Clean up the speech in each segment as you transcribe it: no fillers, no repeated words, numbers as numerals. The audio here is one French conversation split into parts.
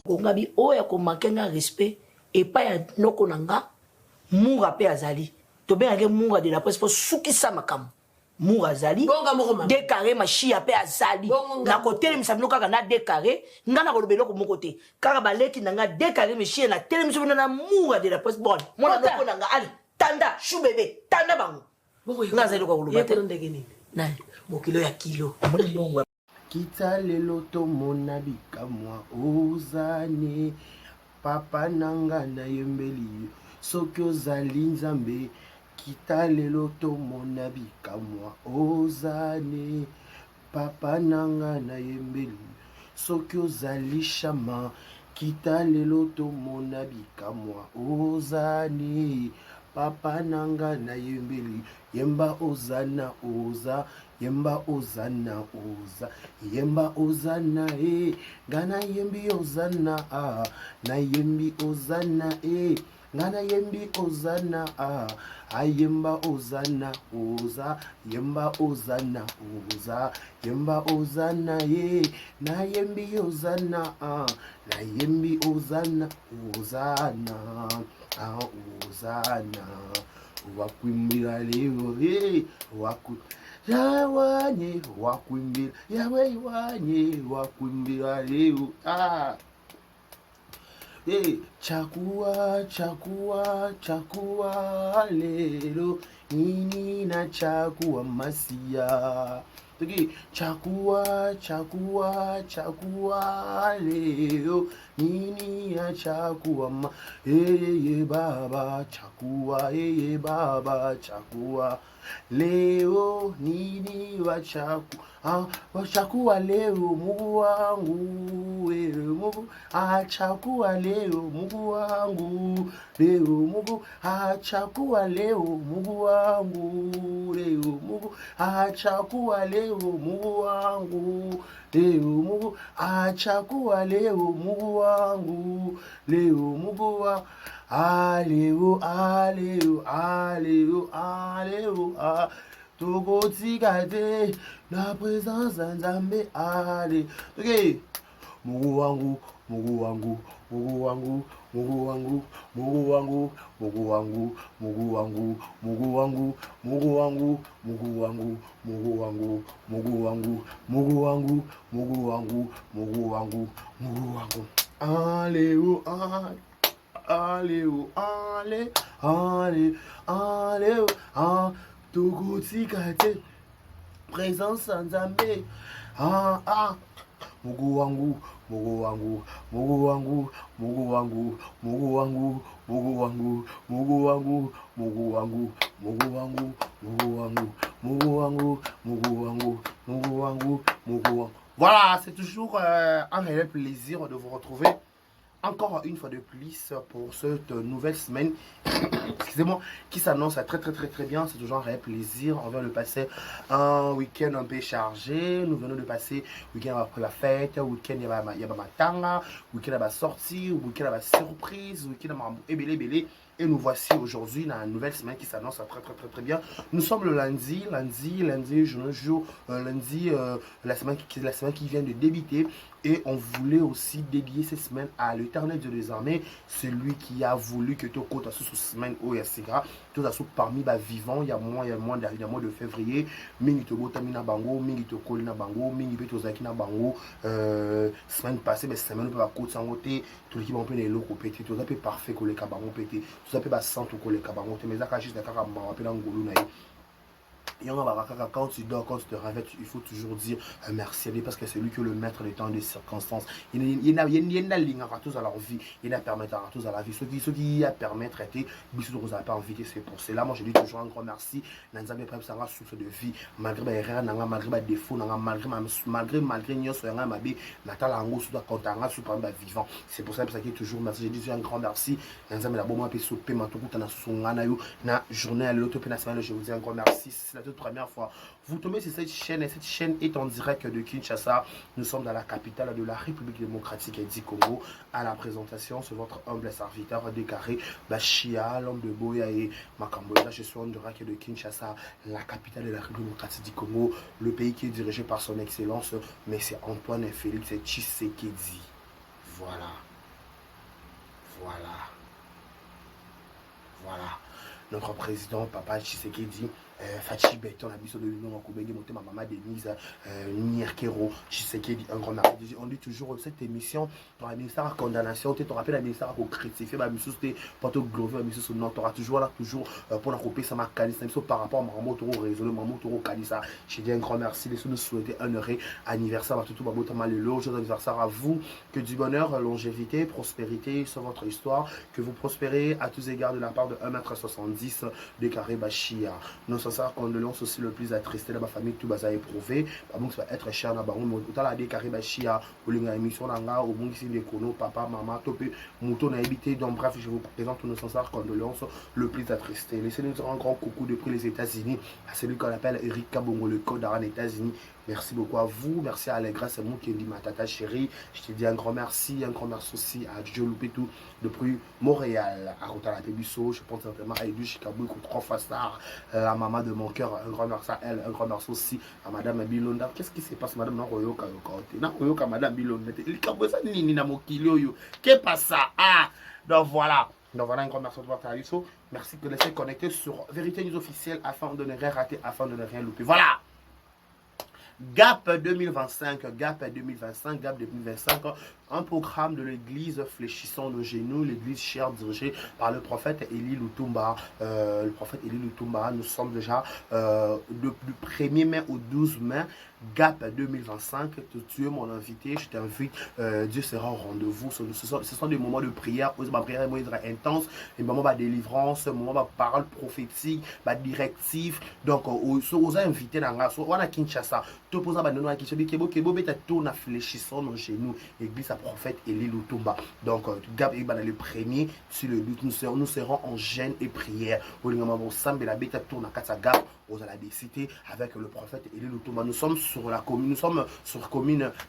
Kongabi oya ko makenga respect et pas ya noko nanga Moura pe azali. To be ake Moura de la presse pour soukisa makam. Moura azali. Décaré ma chia pe azali. Na côté mi sabino kaka na décaré, ngana ko lobelo ko mon côté. Kaka baleki nanga décaré mi chia na télé mi sabino na Moura de la presse bon. Mona noko nanga ali. Tanda chou bébé, tanda bango. Ngazali ko lobate ndegeni. Na mokilo ya kilo. Kita lelo to mona bikamwa ozane papa nanga na yembeli soki ozali nzambe kita lelo to mona bikamwa ozane papa nanga na yembeli soki ozali shama kita lelo to mona bikamwa ozane papa nanga na yembeli yemba ozana oza yemba ozana oza yemba ozana gana yembi ozana na yembi ozana gana yembi ozana ayemba ozana oza yemba ozana oza yemba ozana na yembi ozana na yembi ozana ozana ozana wakwimbira leo waku yawanye wakwimbira yawe wanye wakwimbira leo chakua chakua chakua lelo nini na chakua masia chakua chakua chakua leo nini ya chakua ma baba chakua baba chakua leo nini wa chakua leo Mungu wangu Mungu chakua leo Mungu wangu leo Mungu chakua leo Mungu wangu leo Mungu chakua leo Mungu wangu leo Mungu chakua leo Mungu wangu leo Mungu wa aleo aleo aleo aleo tokotikate na présence nzambe ale Mungu wangu Mungu wangu Mungu wangu Mungu wangu Mungu wangu Mungu wangu Mungu wangu Mungu wangu Mungu wangu Mungu wangu Mungu wangu Mungu wangu Mungu wangu Mungu wangu Mungu wangu Mungu wangu aleo aleo ale ale aleo tokotikate présence nzambe Mungu wangu Mungu wangu Mungu wangu Mungu wangu Mungu wangu Mungu wangu Mungu wangu Mungu wangu Mungu wangu Mungu wangu Mungu wangu Mungu wangu Mungu wangu Mungu wangu. Voilà, c'est toujours un réel plaisir de vous retrouver encore une fois de plus pour cette nouvelle semaine excusez-moi, qui s'annonce très bien. C'est toujours un réel plaisir. On vient de passer un week-end un peu chargé. Nous venons de passer week-end après la fête, week-end il y a ma matanga, week-end il y a sortie, week-end il y a surprise, week-end il y a belé. Et nous voici aujourd'hui dans une nouvelle semaine qui s'annonce très bien. Nous sommes le lundi, la semaine qui vient de débuter. Et on voulait aussi dédier cette semaine à l'Éternel Dieu des armées, celui qui a voulu que tu côté sous semaine où il y a Sigra, tout à parmi les vivants, il y a mois de février, mingi to botamina bango, mingi to kolina bango, mingi pe to zakina bango, semaine passée, mais semaine pas côté sans côté, tout qui va peu les locaux pété, tout ça peut parfait que les cabango pété, tout ça peut pas sans tout que les cabango, mais ça cache des caca m'a rappelé en golo naï. Quand tu dors, quand tu te réveilles, il faut toujours dire merci à lui parce que c'est lui qui est le maître des temps et des circonstances. Il n'a ligne à tous à leur vie, il n'a permis à tous à la vie. Ceux qui a permis de traiter, bisous vous avez pas envie, c'est pour cela. Moi je dis toujours un grand merci. Nanzambe prêt ça souffle de vie malgré mes erreurs, malgré mes défauts, malgré nous sur un mabé, natal en haut sous la contanga sous par vivant. C'est pour ça que je toujours merci. Je dis un grand merci. Nanzambe la bombe peut souper maintenant tout en son nganayo na journée à l'autre semaine. Je vous dis un grand merci. C'est la toute première fois vous tombez sur cette chaîne, et cette chaîne est en direct de Kinshasa. Nous sommes dans la capitale de la République démocratique du Congo. À la présentation, c'est votre humble serviteur Décaré Bachia, l'homme de Boya et Makamboya. Je suis en direct de Kinshasa, la capitale de la République démocratique du Congo, le pays qui est dirigé par son excellence, mais c'est Antoine Félix Tshisekedi. Voilà. Voilà. Voilà. Notre président, Papa Tshisekedi, Fachi Beton, la mission de l'Union en Koubégué, ma maman Denise, Nierkero, Tshisekedi, un grand merci. On dit toujours cette émission, dans la ministère à condamnation, tu te rappelles la ministère à critiquer, la mission c'était pas tout glover, la mission non, tu auras toujours là, toujours pour la couper, ça m'a calé, ça par rapport à Maman Toro résolu, Maman Toro Kalisa. J'ai dit un grand merci, laissez-nous souhaiter un heureux anniversaire à tout Babota Malelo, joyeux anniversaire à vous, que du bonheur, longévité, prospérité sur votre histoire, que vous prospérez à tous égards de la part de 1,70 m de Carré Bachia. Nos sincères condoléances aussi le plus attristé de ma famille, tout bas à éprouver. Donc, ça va être cher dans le monde. Autant la de Carré Bachia, ou les émissions d'Anga, au bon ici des Kono, papa, maman, topé, mouton à éviter. Donc, bref, je vous présente nos sincères condoléances le plus attristé. Laissez-nous un grand coucou depuis les États-Unis à celui qu'on appelle Eric Kabongo, le code d'Aran États-Unis. Merci beaucoup à vous, merci à Allegra, c'est moi qui ai dit ma tata chérie. Je te dis un grand merci aussi à Joe Loupetou depuis Montréal, à Rotala Pébisso. Je pense certainement à Edu Chikabou, trop Fastar, la maman de mon cœur. Un grand merci à elle, un grand merci aussi à Madame Bilonda. Qu'est-ce qui se passe, Madame Noroyoka Noroyoka, Madame Bilonda. Qu'est-ce passe ça? Ah, donc voilà. Donc voilà, un grand merci de votre avis. Merci de laisser connecter sur Vérité News officielle afin de ne rien rater, afin de ne rien louper. Voilà. GAP 2025, GAP 2025, GAP 2025, un programme de l'église fléchissant nos genoux, l'église chère dirigée par le prophète Élie Lutumba. Le prophète Élie Lutumba, nous sommes déjà du 1er mai au 12 mai, GAP 2025. Tu es mon invité, je t'invite, Dieu sera au rendez-vous. Ce sont des moments de prière, ma prière est intense, des moments de délivrance, des moments de parole prophétique, de directive. Donc, aux invités dans la on a Kinshasa, tout posant à nous, Kebo, tout na fléchissant nos genoux, église à prophète Élie Lutumba. Donc, GAP est le premier, sur le but, nous serons en jeûne et prière. Nous sommes avec le prophète Élie Lutumba. Nous sommes sur la commune,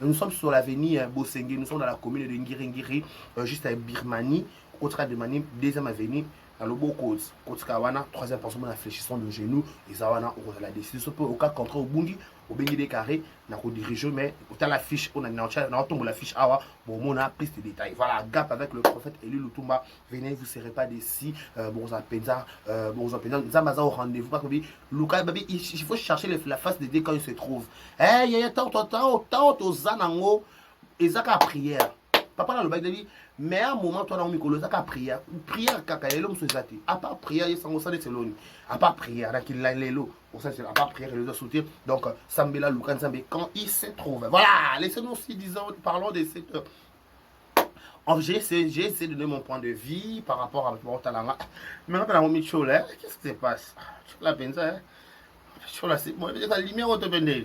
nous sommes sur l'avenue Bosengue, nous sommes dans la commune de Ngiri, juste à Birmanie, autre de Mani, deuxième avenue. Dans le beau code, Kawana, troisième personne, la fléchissant de genoux, et Zawana, on a décidé, ce peut au cas contre au Bungi, au Bengi des carrés, on a dirigé, mais on a la fiche, on a tombé la fiche, bon, on a plus de détails. Voilà, GAP avec le prophète Élie Lutumba, venez, vous ne serez pas d'ici, bon, vous appelez Zamaza au rendez-vous, parce que Lucas, il faut chercher la face de Dieu quand il se trouve. Eh, il y a tant aux Zanango, et Zaka prière. Papa dans le bail de vie, mais à un moment, toi, dans le micro, Zaka prière, prière, kaka, l'homme se zati. À part prière, il y a son sang de Seloni. À part prière, là, qu'il a l'élo, à part prière, il doit soutenir. Donc, Sambela, Lukan, Zambé, quand il se trouve. Voilà, laissez-nous aussi, disons, parlons de cette. J'ai essayé de donner mon point de vue par rapport à mon talent. Maintenant, dans mon Michel, qu'est-ce qui se passe? Je la peine, ça. Je la sais, moi, la lumière, on te peine.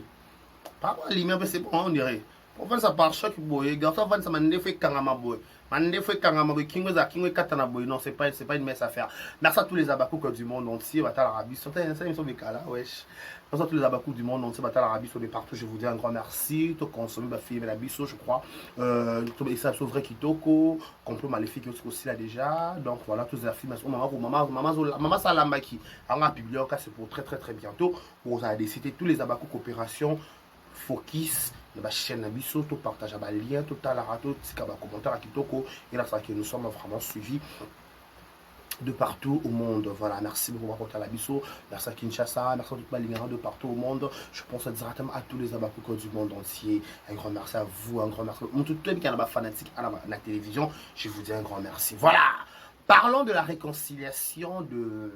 Par rapport à la lumière, c'est bon, on dirait. Pour faire ça par choc, boy, garçon, ça m'a fait kangama boy. M'a fait kangama boy, kingo katana boy. Non, c'est pas une messe à faire. Merci à tous les abakouks du monde entier, Batal Arabie. C'est une émission de Kala, wesh. Merci à tous les abakouks du monde entier, Batal Arabie, sur des partout. Je vous dis un grand merci. Tout consommer, ma fille, la bisso, je crois. Et ça, c'est vrai Kitoko. Complot maléfique aussi là déjà. Donc voilà, tous les affirmations. Maman Salambaki. En un bibliothèque, c'est pour très bientôt. On a décidé tous les abakouks coopération. Focus, la chaîne Nabiso, tout partage à lien, tout à la radio, tout commentaire à Kitoko. Et là, c'est que nous sommes vraiment suivis de partout au monde. Voilà, merci beaucoup pour la Nabiso, merci à Kinshasa, merci à toute ma ligne de partout au monde. Je pense directement à tous les abakouks du monde entier. Un grand merci à vous, un grand merci. Tout le monde qui est fanatique à la télévision, je vous dis un grand merci. Voilà! Parlons de la réconciliation de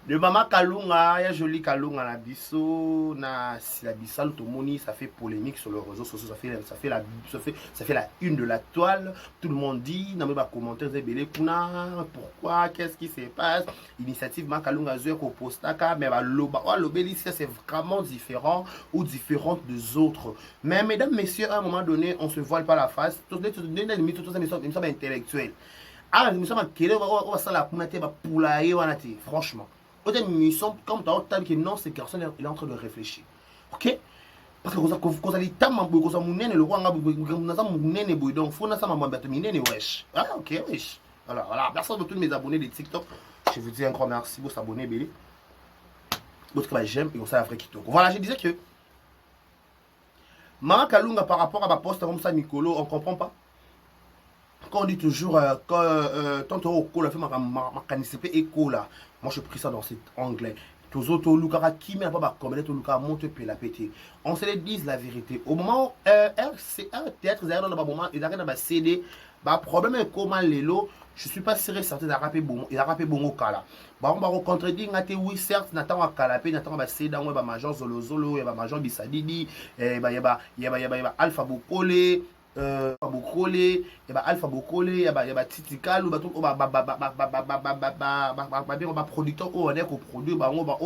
Maman Kalunga, il y a joli Kalunga na biso, na Silabissa, l'automoni, ça fait polémique sur les réseaux sociaux, ça fait la une de la toile. Tout le monde dit, n'a même pas commenté, pourquoi, qu'est-ce qui se passe? Initiative Makalunga Zuer au postaka, mais l'obélicia c'est vraiment différent ou différente des autres. Mais mesdames, messieurs, à un moment donné, on se voile pas la face, toutes les émissions intellectuelles. Ah, nous sommes on va la franchement. Nous sommes comme dans que non, cette personne est en train de réfléchir. Ok? Parce que vous allez tellement vous avez le roi, donc faut na ça wesh. Ah, ok, wesh. Voilà, merci à tous mes abonnés de TikTok. Je vous dis un grand merci pour s'abonner, Béli. Votre que j'aime et on sait la vraie Kitoko. Voilà, je disais que Maman Kalunga par rapport à ma poste comme ça, Mikolo, on comprend pas. quand on dit toujours tant au cola fait ma canicipé et cola, moi je pris ça dans cet anglais. Tous autres Lucas qui met pas comme les Lucas monte puis la pété. On se le dise la vérité. Au moment c'est un théâtre dans le moment il arrive dans CD, bah problème est comment les lots, je suis pas sûr certain d'arraper bon, il a rappé bon au kala. Bah on va contredire ngate oui certes n'attend à calapé n'attend ba CD dans ba major zolo zolo ya ba major bisadidi ba ya alpha bokole Bokole, Alpha Bokole, y a Titikal, on va producteur, on est qu'on produit, on va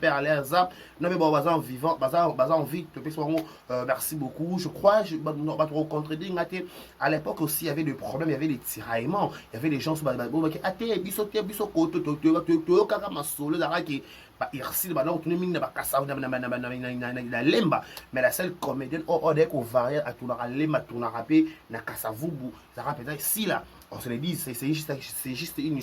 faire l'air zap, non mais bon, bazar vivant, bazar en vie, merci beaucoup, je crois, on va trop contredire, à l'époque aussi, il y avait des problèmes, il y avait des tiraillements, il y avait des gens qui étaient biso koto, bah irsi bah non tuni minna bah kasa na lemba mais la seule comédienne dès qu'on varie à tout la lemba tout la rapé na kasa vubu ça rappelle ici là on se le dit c'est juste une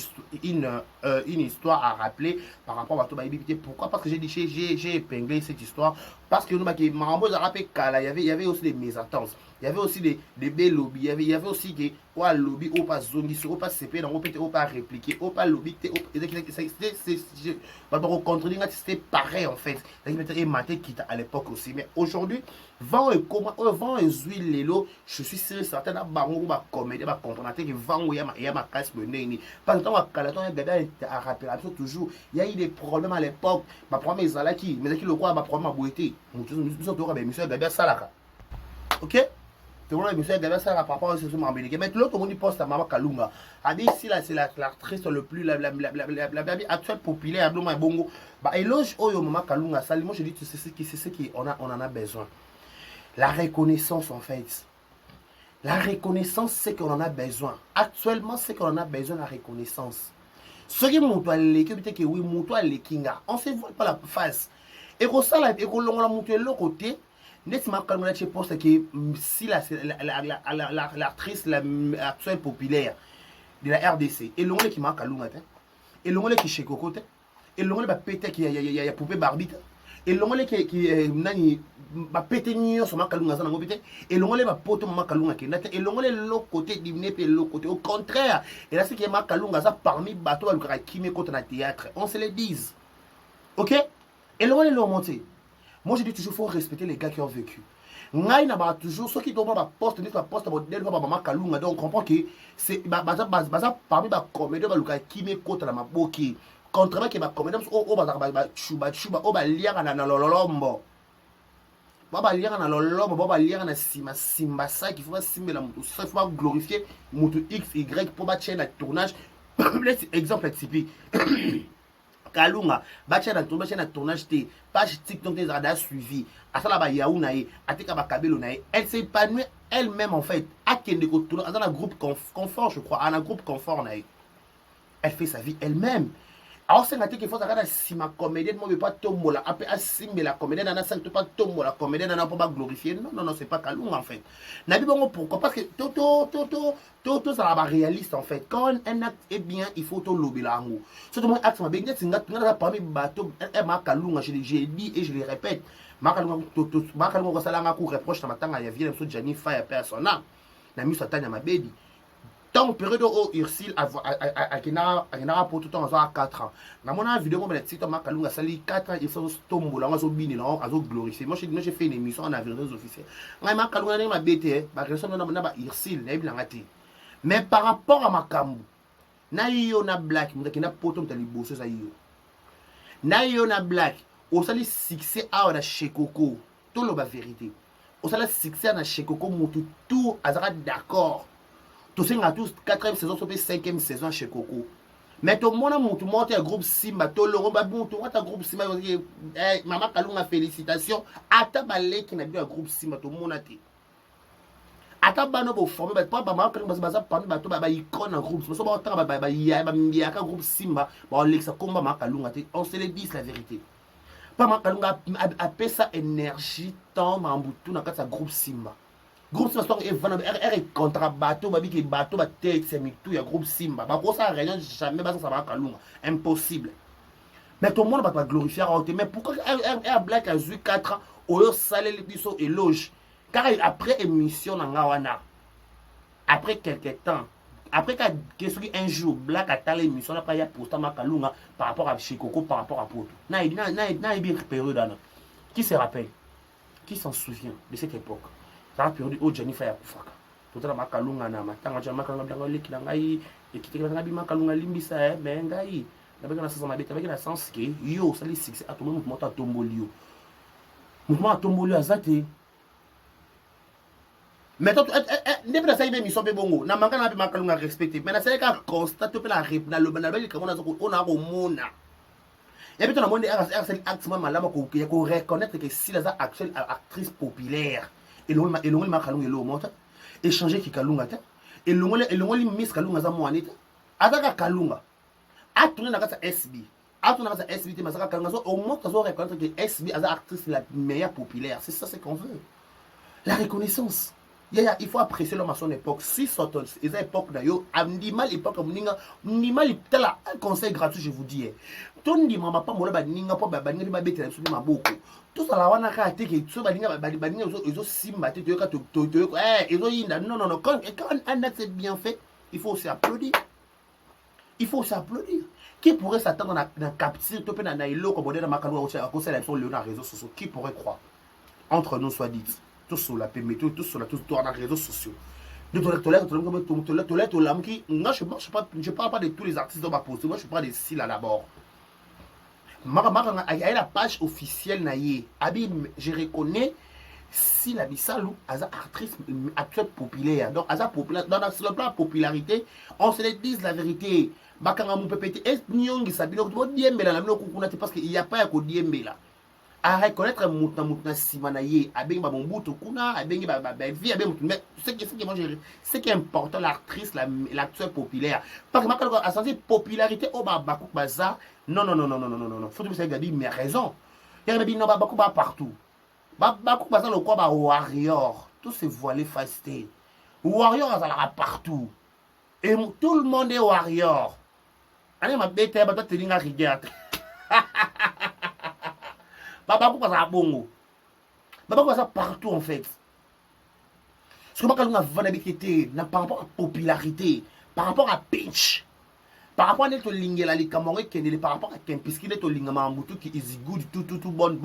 histoire à rappeler par rapport à tout bah pourquoi parce que j'ai épinglé cette histoire parce que nous bah qui marambo ça rappelle kala il y avait aussi des mésattences il y avait aussi des belles lobbies il y avait aussi que ou lobby ou pas zongi ou pas CP dans ou pas répliquer ou pas lobby c'était pareil en fait et maté qui à l'époque aussi mais aujourd'hui vent et comment vent et huile lelo je suis sûr certain à bango ba comédie ba comprendre que vent ou ya ma casse meneni par exemple à Calaton à rappeler toujours il y a eu des problèmes à l'époque ma problème ezala qui mais qui le quoi ma problème à boité nous sommes toujours monsieur Gabia Salaka OK. Monsieur Gabia Salaka par rapport à ce américain mais l'autre on dit poste à Mama Kalunga a dit ici là c'est l'actrice le plus la actuelle populaire à Bloma Bongo bah éloge oyo Mama Kalunga ça moi je dis c'est ce qui on en a besoin la reconnaissance en fait la reconnaissance c'est qu'on en a besoin actuellement c'est qu'on en a besoin la reconnaissance ce qui montre les que peut-être que oui montre les kinga on se voit pas la face et qu'on ça là et qu'on l'a montré l'autre côté nettement quand on a poste que si l'actrice actuelle populaire de la RDC et l'onglet qui marque à Lunga et l'onglet qui chez Cocote et l'onglet va péter qui y a poupée Barbie et l'onglet qui nani va péter nion sur marque à Lunga ça n'a pété et l'onglet va poter marque à Lunga qui et l'onglet l'autre côté du nez et l'autre côté au contraire et là c'est qui marque à Lunga ça parmi bateau à qui met contre le théâtre on se le dise OK et l'onglet l'ont monté. Moi je dis toujours faut respecter les gars qui ont vécu. Ngai na ba toujours ceux qui doivent ba poste ni ba poste modèle ba Mama Kalunga donc on comprend que c'est baza parmi ba comédie ba luka qui me côté la maboki contrairement que ba comédie o ba chuba o ba lianga na lolombo ba lianga na lolombo ba lianga na simba ça qu'il faut pas simber la moto ça faut pas glorifier moto x y pour ba chaîne de tournage exemple typique Kalunga, bacha na tournage té, page TikTok des radars suivi, à ça la ba yaou nae, à tika ba kabelo nae, elle s'épanouit elle-même en fait, à kende ko tourne, dans un groupe confort je crois, un groupe confort nae. Elle fait sa vie elle-même. Alors c'est qu'il faut regarder si ma comédienne moi pas tomber là après assimmer la comédienne n'a pas tomber la comédienne n'a pas glorifier non c'est pas Kalunga en fait nabi bon pourquoi parce que toto ça va réaliste en fait quand un acte est bien il faut tout lober là haut surtout moi acte ma bien n'a pas mis bateau ma Kalunga j'ai dit et je le répète ma Kalunga ça là ko reproche na matanga ya vient so Jani Fire persona na mi satanya ma baby. Tant période où Ursil a pour tout le temps à 4 ans. Dans mon vidéo, je vais Kalunga sali 4 ans, il faut tomber là, on va bini là, on va glorifier. Moi, j'ai fait une émission en avril des officiels. Moi, Kalunga m'a bêté, ma raison n'a Ursil, n'a pas ngati. Mais par rapport à ma kambu, na yo na black, moi qui na potom tali bosso ça yo. Na yo na black, au sali succès à na chez Coco, tout le vérité. Au sali succès na chez Coco, tout azara d'accord. Tous ces 4e saison, 5e saison chez Coco. Mais tout le monde monte un groupe Simba, tout le monde monte un groupe Simba. Maman Kalunga, félicitations. Atabalé qui n'a vu un groupe Simba, tout le monde a été. Atabano pour former, pas Maman Kalunga, parmi bateau, icône un groupe. Il y a un groupe Simba, Alexa Komba, Maman Kalunga, on se le dit la vérité. Pas Maman Kalunga a fait sa énergie, temps, Mambutu, dans un groupe Simba. Groupe Simba est contre bateau, babi bateau, bateau, c'est tout, il y a groupe Simba. Bah, pour ça, rien, jamais, ça va Kalunga. Impossible. Mais tout le monde va glorifier en mais pourquoi un black a eu 4 ans, au lieu de saler les bisous éloge? Car après émission, après quelques temps, après qu'un jour, Black a talé l'émission, là, il y a posté Makalunga par rapport à Chekoko, par rapport à Poto. N'a bien période. Qui se rappelle? Qui s'en souvient de cette époque? Ça a période où Jennifer Yakufaka. Tout à Makalunga, Matanga, Makalunga, Lekilangai, et qui était Makalunga, Limbisa, Mengai. Avec la sens que yo, ça les succès à tout le monde, mouvement à Tombolio. Mouvement à Tombolio, à Zate. Mais toi, n'est pas ça, même ils sont bon. N'a manqué n'a pas de respecter. Mais c'est qu'à constater que la rip, le banal, comme on a au monde. Et puis, on a demandé à acte malama qu'on reconnaître que si la actuelle actrice populaire, et l'on m'a calou et l'eau monte, échanger qui kalunga, et l'on miss kalunga za moanita, azaka kalunga, a tourné dans la SB. A tourné dans la SB, mais ça kalunga, au moins, tu dois reconnaître que SB, la actrice la meilleure populaire. C'est ça, c'est qu'on veut. La reconnaissance. Il faut apprécier l'homme à son époque. Si Soton, ils ont époque d'ailleurs, animal époque, animal tel un conseil gratuit, je vous dis. Tout dit maman pas moi baninga pas baninga ba bête sur ma boko. Tout ça la wana ka te que tout baninga baninga ils ont simba te ka to ils ont inda non quand un acte c'est bien fait, il faut aussi applaudir. Il faut aussi applaudir. Qui pourrait s'attendre à capture to pe na ilo comme on est dans makalo à cause de la sur les réseaux sociaux, qui pourrait croire? Entre nous soit dit. Tous sur la PMT, tous sur les réseaux sociaux. Je ne parle pas de tous les artistes de ma poste. Moi, je parle de Silla d'abord. Il y a la page officielle. Je reconnais Silla Bissalou as actrice actuelle populaire. Donc, dans le plan de popularité, on se dit la vérité. Parce qu'il n'y a pas de Diembela. À reconnaître Moutna Simanaye, Abeng Babombutu Kuna, Abeng Babavi, mais ce qui est important, l'actrice, l'acteur populaire. Parce que ma a senti popularité au Babakou Baza. Non. Faut que vous ayez mais raison. Il y a des gens Babakou partout. Babakou Baza, le quoi, Warrior. Tout c'est voilé fasté. Warrior, ça là partout. Et tout le monde est Warrior. Allez, ma bête, elle va te tenir à rigueur. Baba ça bongo. Baba ça partout en fait. Ce que moi quand on a vanité par rapport à popularité, par rapport à pitch, par rapport à notre lingela les Camerounais qui est par rapport à Kempiski notre lingama mutu qui is good tout bon.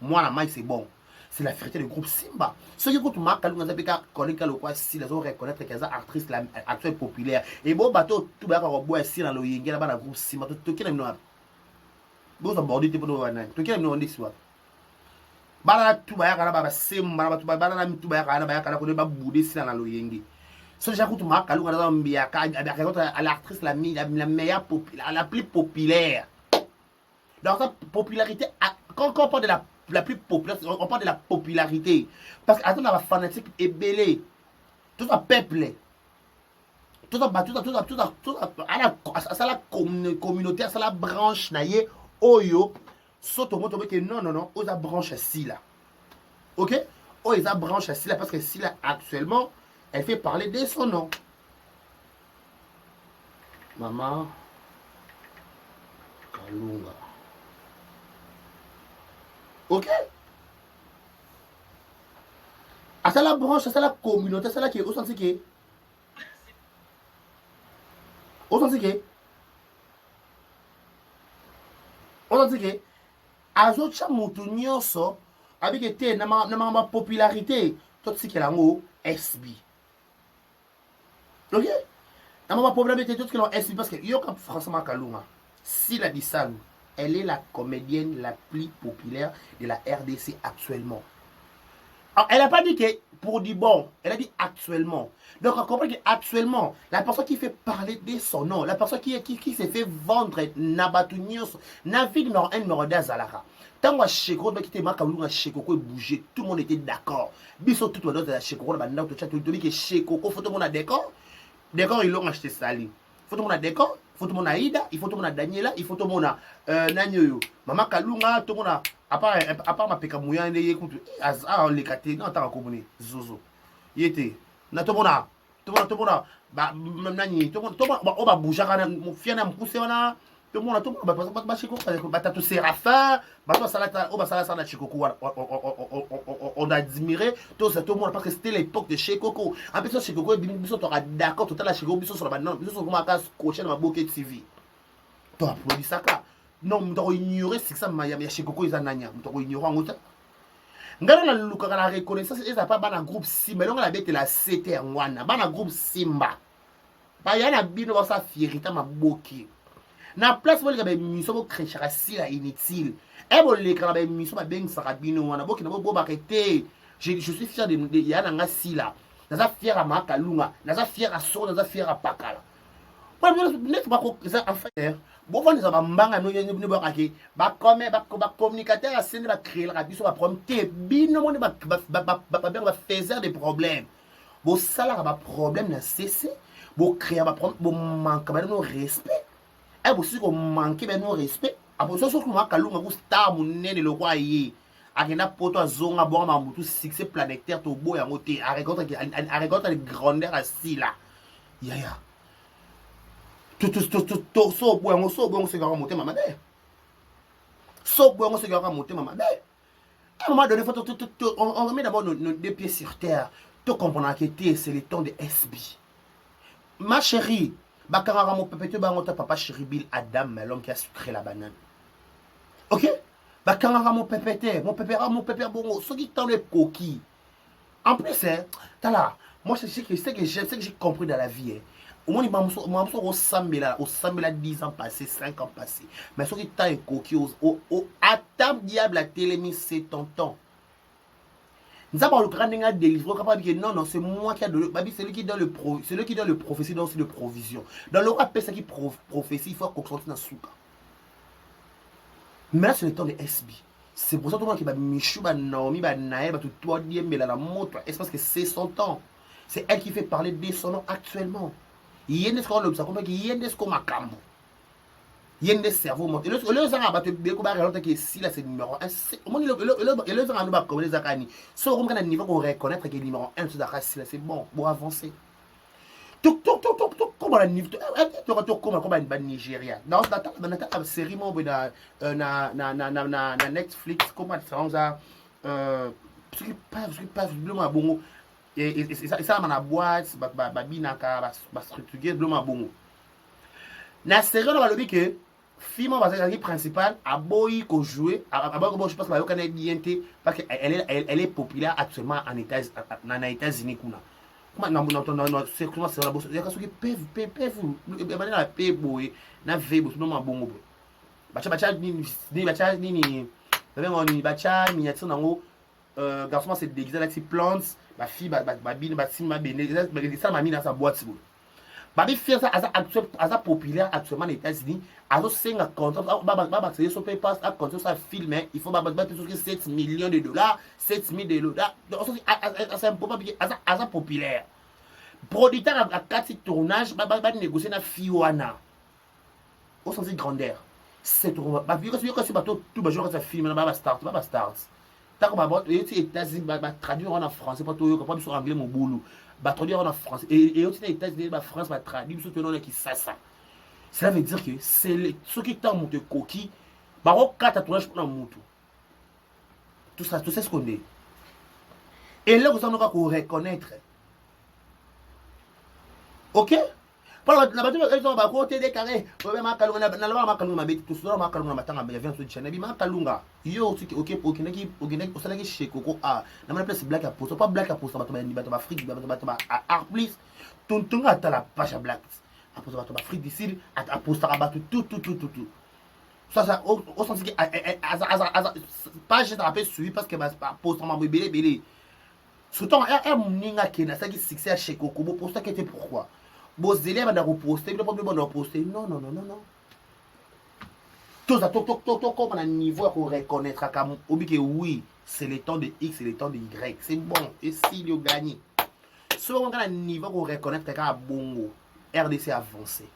Moi la maille c'est bon. C'est la fierté du groupe Simba. Ce qui compte moi quand on a peka connaître le quoi si les gens reconnaître qu'elles sont actrices la actuelle populaire. Et bon bateau tout ba ko boy si dans le yengela ba na groupe Simba tout qui n'a vous abordez pour nous tout qui nous on dit soit bala tout ba yakala ba simba tout ba bala tout ba yakala ko ba boudé si dans le yengi so déjà quand ma kalu na mbia ka à l'actrice la meilleure populaire la plus populaire dans sa popularité quand on parle de la plus populaire on parle de la popularité parce que attends la fanatique est belé tout ça peuple tout ça à la communauté à la branche naie oyo soto moto que non aux a branche si là ok oh ils a branche si là parce que si là actuellement elle fait parler de son nom maman Kalunga ok à ça la branche à ça la communauté ça là qui est au sens que on dit que azocha mutu nyonso avec été na ma popularité tout ce qui est là SB ok na ma popularité tout ce qui est là SB parce que yo comme François Kalunga Silla Bissalou elle est la comédienne la plus populaire de la RDC actuellement. Alors, elle n'a pas dit que pour dire bon, elle a dit actuellement. Donc on comprend qu'actuellement, la personne qui fait parler de son nom, la personne qui s'est fait vendre Nabatunios, Navi numéro 1, numéro 2 Zalara. Tant que Cheko, qui était marqué à Cheko, bouger, tout le monde était d'accord. Biso tout le monde de Cheko, tout dit que Cheko, faut tout le monde a d'accord. D'accord, ils l'ont acheté sali. Faut tout le monde a d'accord. Il faut tout le monde a Ida, il faut tout le monde a Daniela, il faut tout le monde a Nanyoyo. Maman Kalunga, tout le monde a. À part ma peka mouya, écoute, les catégories, non, t'as communé, Zozo. Il était. Tout le monde a. Tout le monde a. Bah, Nani, tout le monde, on va bouger, mon fien a poussé, on a. tout le monde ba Chikoko ba tatu Séraphin ba to salata o ba salata Chikoko on a admiré tout le monde parce que c'était l'époque de Chikoko en plus Chikoko biso to d'accord total la Chikoko biso sur la non biso sur comment ka coacher na Boké TV to applaudi ça non on ignorer c'est ça ya Chikoko izananya on ignorer ngota ngana na luka na reconnaissance eza pas bana groupe Simba longa la bête la CT ngwana bana groupe Simba ba yana bino ba sa fierita maboki na place bo leka ba mission bo créer si la inutile et bo leka ba mission ba beng sa bino wana boki na bo ba arrêter je suis fier de yana nga si la naza fier à Makalunga naza fier à Soro naza fier à Pakala ba net ba ko ça en fait bon vendre ça ba mbanga no ba kaki ba communicateur à scène ba créer la biso ba prompter bino mo ba faiseur des problèmes bo sala ba problème na cessé bo créer ba problème bo manque ba no respect et bo si ko manquer ba no respect après ça surtout Makalunga ko star munene le roi yi akena poto azonga bon ma mutu succès planétaire to bo ya moté a regarde les grandeurs assis là ya tout so bon c'est quand monter maman so bon c'est quand monter maman à un moment donné faut on remet d'abord nos deux pieds sur terre tout comprendre que c'est le temps de SB ma chérie bakara mon pépé ba ngota papa chéri Bill Adam l'homme qui a sucré la banane OK bakara mon pépé bon ce qui tend les coquilles en plus hein t'as là moi c'est que j'ai compris dans la vie hein. Au moins, il au Sambela 10 ans passés, 5 ans passés. Mais ce qui t'a un coquille, à table diable à télémis, c'est tonton. Nous avons le grand délivré, capable de dire non, c'est moi qui a donné. C'est lui qui donne le prophétie, donc c'est le provision. Dans le rap, c'est qui prophétie, il faut qu'on sorte dans le souk. Mais là, c'est le temps de SB. C'est pour ça que tout le monde qui va Michou, Naomi, Naël, tout toi, mais la montre, c'est parce que c'est son temps. C'est elle qui fait parler de son nom actuellement. Yende ce qu'on l'observe comme yende ce qu'on macambo yende cerveau monte le zanga ba te beko ba relata que si là c'est numéro 1 moi le zanga no ba comme les zakani so comme kana niveau qu'on reconnaître que numéro 1 sur la si là c'est bon pour avancer tout comme la niveau tout comme ba Nigeria dans la série mo na Netflix comment ça ce qui passe vraiment bon et ça m'a boîte binaka ba structurer de ma bongo na série on va le dire que film va être principal a boy ko jouer bon je pense que va connaître bien parce que elle est populaire actuellement en États-Unis kuna comment non c'est comment c'est la bosse il y a ceux qui peuvent la paix boy na vebo no ma bongo bacha ni bacha miniature nango garçon c'est déguisé là c'est plantes ma fille bine ma bene ça m'a mis dans sa boîte babi faire ça à populaire actuellement aux États-Unis à 5 contrat c'est sur PayPal à contrat ça film il faut plus 7 millions de dollars 7 000 dollars c'est un peu à ça populaire producteur à 4 tournages négocier na Fiwana au sens de grandeur c'est trop ba vu que c'est bateau tout ba genre ça film na ba start tako ba bot et États-Unis ba traduire en français pas tout comme sur anglais mon boulot ba traduire en français et aussi les États-Unis ba France ba traduire sur non qui ça cela veut dire que c'est ceux qui t'ont monté coquille ba ro quatre tournage pour mutu tout ça c'est ce qu'on est et là vous en aurez qu'on reconnaître OK par la bateau ils ont ba côté des carrés vraiment Makalunga na la Makalunga mabeti tout ça Makalunga matanga ya vient sur chaîne bi Makalunga yo OK pour kinaki osala ki chez Coco a na ma place black à poste pas black à poste bato ba Afrique bato ba art please tontonga ata la page black à poste bato ba Afrique d'ici à poste à bato tout ça au sens que page ça rappelle suivi parce que ba poste ma belé surtout ninga kena ça qui succès chez Coco poste qui était pourquoi vos élèves vont reposter, le problème vont reposter. Non. Tout ça, comme on a un niveau pour reconnaître que oui, c'est le temps de X, c'est le temps de Y. C'est bon. Et s'il y a gagné. Si on a un niveau pour reconnaître que bongo, RDC avancé.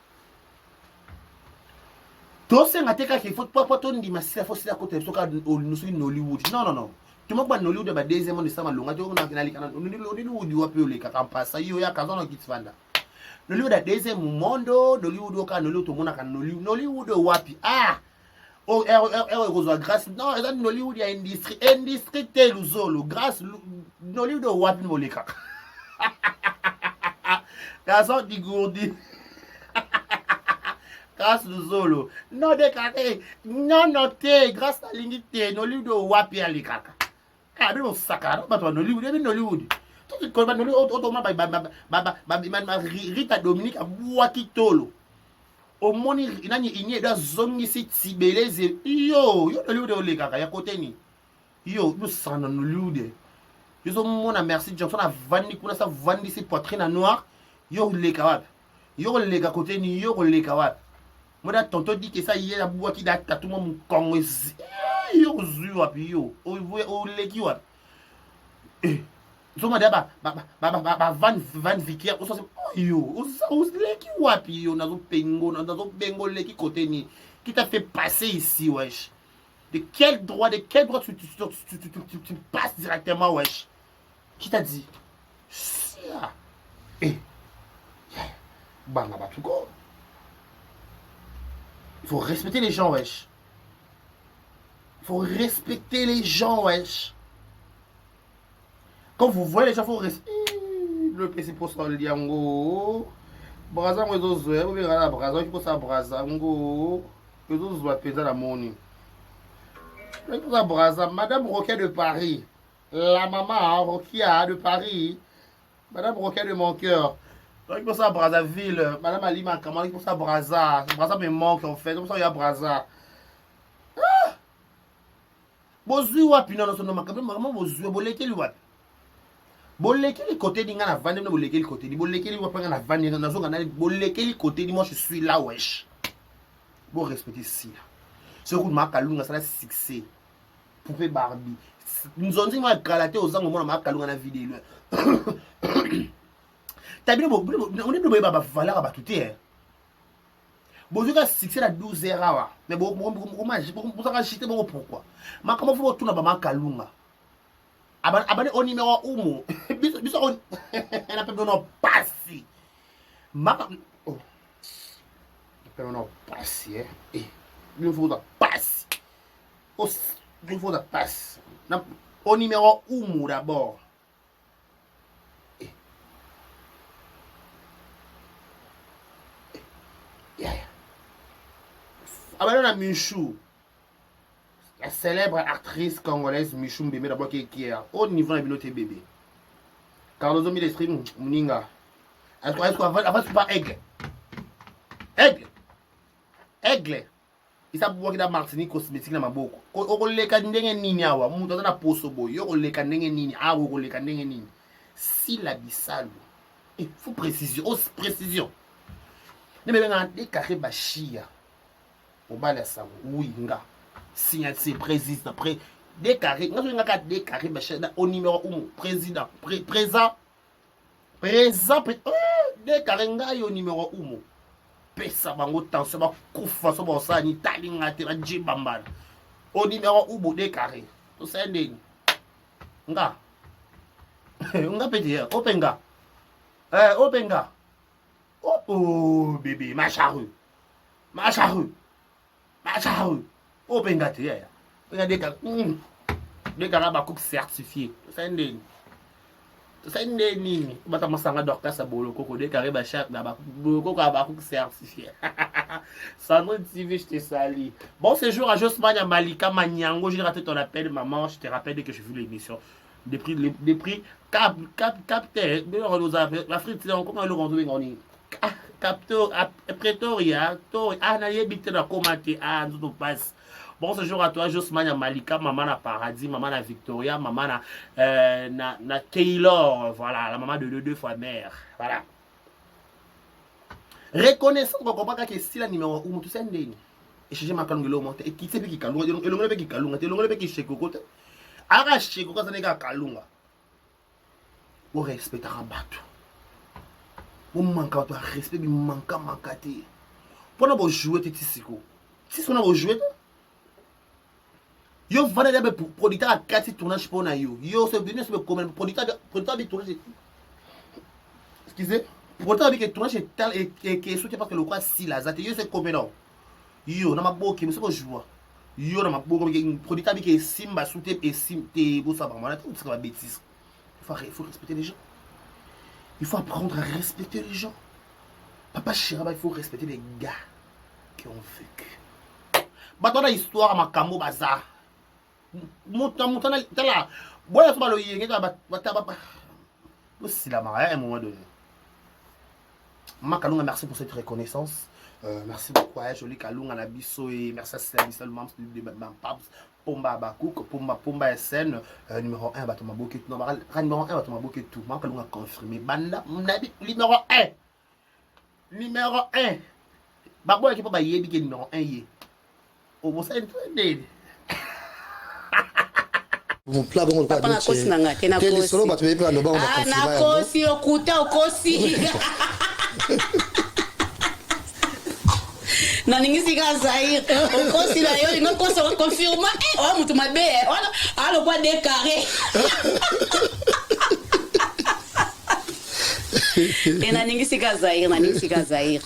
Tout ça, il faut pas tout dire, mais c'est faut à côté de nous sommes Hollywood. Non. Tu m'as pas Hollywood, bah deuxième de ça, malonga. Tu m'as dit Hollywood, tu vas payer les 4 ans passés. Il y a 15 ans qui se vendent. Nollywood a deuxième monde, Nollywood ka Nollywood to mona ka Nollywood wapi. Ah. Oh, kozwa grâce. Non, eza Nollywood ya industrie te luzolo. Grâce Nollywood wapi moleka. Kaso digourdi. Grâce luzolo. Non déclaré. Non noté. Grâce à l'unité. Nollywood wapi alikaka. Ah, mais on sakara. Bah toi Nollywood. Tout comme Nollywood autrement Rita Dominique a boaki tolo. Au moni nani inye da zongi si tibeleze. Yo Nollywood olekaka ya côté ni. Yo nous sans Nollywood. Yo mona merci Johnson a vandi kuna sa vandi si poitrine noire. Yo leka wapi. Yo leka côté ni yo leka wapi. Moi tonton dit que ça hier a boaki da tout le monde Congo. Yo zui wapi yo. O leki wapi. So madaba van vikia yo leki wapi yo nazo bengo leki côté ni qui t'a fait passer ici wesh. De quel droit tu passes directement wesh. Qui t'a dit ça? Banga batuko. Il faut respecter les gens wesh. Il faut respecter les gens wesh. Quand vous voyez les gens, il faut rester. Le PC pour ça, le diango. Braza, moi, vous verrez la braza, il faut ça, braza, ngo. Vous voyez, péter la monnaie. Il faut ça, braza. Madame Roquet de Paris. La maman Roquia de Paris. Madame Roquet de mon cœur. Il faut ça, Brazzaville. Madame Alima Kamal, il faut ça, braza. Braza me manque, en fait. C'est pour ça qu'il y a braza. Bozui wapi, non, non, non, maman, bozui, boleke lui wapi. Bolekeli côté dinga na vandi na bolekeli côté di bolekeli wapanga na vandi na zonga na bolekeli côté di moi je suis là wesh. Bon respecter ici là. Ce coup de makalunga ça la succès. Poupée Barbie. Nous on dit moi galaté aux angles moi makalunga na vidéo. T'as bien on est de baba valeur ba tout hein. Bonjour ka succès la 12 heures mais bon ça va chiter bon pourquoi. Ma comment faut tout na ba makalunga. Abane au numéro 1. Biso on elle appelle non passi. Ma oh. Appelle non passi eh. Il faut da passi. Oh, il faut da passi. Au numéro 1 d'abord. Eh. Yeah. Abane na Michou. La célèbre actrice congolaise Michou Mbembe d'abord qui est au niveau de notre bébé. Carlos Omi l'esprit Mninga. Est-ce qu'on va aigle? Aigle. Il s'est boire dans Martinique cosmétique na maboko. O leka ndenge nini awa. Mutu na poso boy. Yo leka ndenge nini awa o leka ndenge nini. Si la bisalo. Il faut précision. Précision. Ne me venga décarré bachia. Au bala sa oui nga. Signature président décarré décarré au numéro 1 président présent décarré ngai au numéro 1 pesa bango tension ba kufa so ba sa ni talinga te ba jibambala au numéro 1 décarré to sending nga nga petit openga openga oh bébé ma charrue oh bengate ya regardez quand ba coupe certifié ça ndé nini bata masanga docteur sa bolo koko de carré ba chaque ba koko ba coupe certifié Sandrine TV je te salue bon séjour à Josmania Malika Manyango j'ai raté ton appel maman je te rappelle dès que j'ai vu l'émission des prix capteur la frite comment le rendre ngoni capteur Pretoria to na yebite na commenter nzo passe. Bon séjour à toi Josmania Malika, maman na Paradis, maman na Victoria, maman na Taylor, voilà, la maman de deux fois mère, voilà. Reconnaissance qu'on comprend que c'est la numéro 1 tout ça ndeni. Et j'ai ma kalungelo monte et qui sait qui kalunga, et l'ongole qui kalunga, et l'ongole qui cheko côté. Ara cheko quand ça n'est kalunga. On respecte Rabatou. On manque à toi respect, il manque à manquer. Pendant que vous jouez tes tisiko. Si on a joué yo vana de producteur a 4 tournages pour na yo c'est venu sur comment producteur de tournage excusez pourtant avec le tournage est tel et soutien parce que le quoi si la zate yo c'est comme non yo na maboki mais c'est pas joie yo na maboki produit avec simba soutien et sim te bo ça vraiment tout ça va bêtise. Il faut respecter les gens. Il faut apprendre à respecter les gens. Papa Chiraba, il faut respecter les gars qui ont vécu. Bah dans l'histoire makambo bazar. Montant là. Boya to balo yenge ba aussi la marée à un moment donné. Makalunga, merci pour cette reconnaissance. Merci beaucoup à Jolie Kalunga Nabiso et merci à Service membre de Paps Pomba Bakouk Pomba SN numéro 1 Batoma Boké tout numéro 1 Batoma Boké tout Makalunga confirmé banda numéro 1 Babo qui pas yebi qui numéro 1 yé au bon ça est mon plat bon pas na kosi nanga te na kosi solo bato bepe ando ba on va na kosi okuta okosi na ningisi ka Zaïre okosi na yo ngo koso confirma o mutu mabe alo kwa décarré na ningisi ka Zaïre